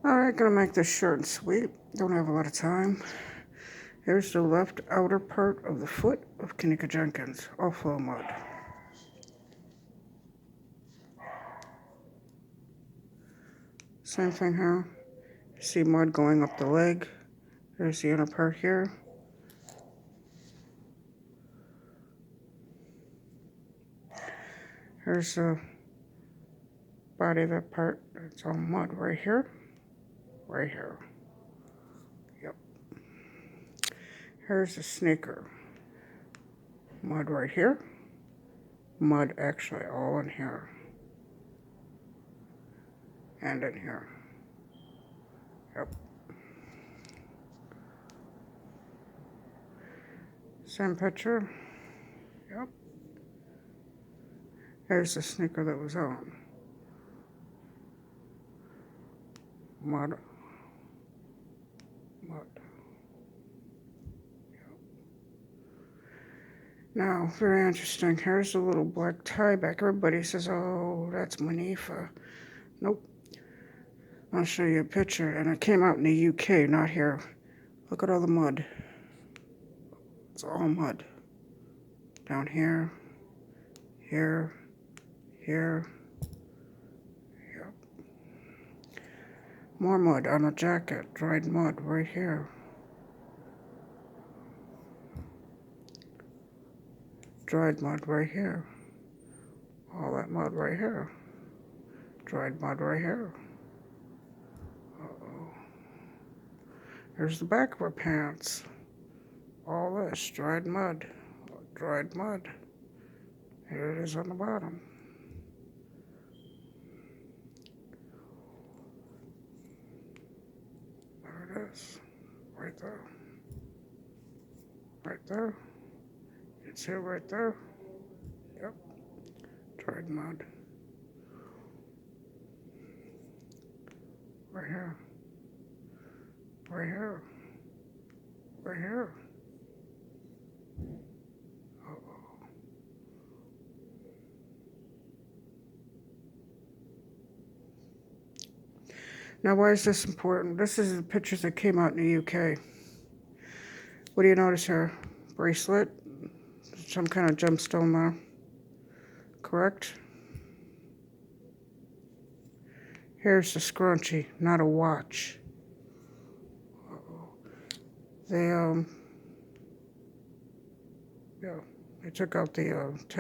Alright, gonna make this short and sweet. Don't have a lot of time. Here's the left outer part of the foot of Kenneka Jenkins, all full of mud. Same thing here. See mud going up the leg. There's the inner part here. Here's the body of that part. It's all mud right here. Right here. Yep. Here's the sneaker. Mud right here. Mud actually all in here. And in here. Yep. Same picture. Yep. Here's the sneaker that was on. Mud. Mud. Yep. Now, very interesting. Here's the little black tie back. Everybody says, oh, that's monifah. Nope. I'll show you a picture. And it came out in the UK, not here. Look at all the mud. It's all mud. Down here. Here. Here. Yep. More mud on the jacket. Dried mud right here. Dried mud right here. All that mud right here. Dried mud right here. Uh-oh. Here's the back of her pants. All this dried mud. Dried mud. Here it is on the bottom. There it is. Right there. Right there. It's here right there. Yep. Dried mud. Right here. Right here. Right here. Uh-oh. Now, why is this important? This is the pictures that came out in the UK. What do you notice here? Bracelet? Some kind of gemstone there. Correct? Here's the scrunchie, not a watch. They took out the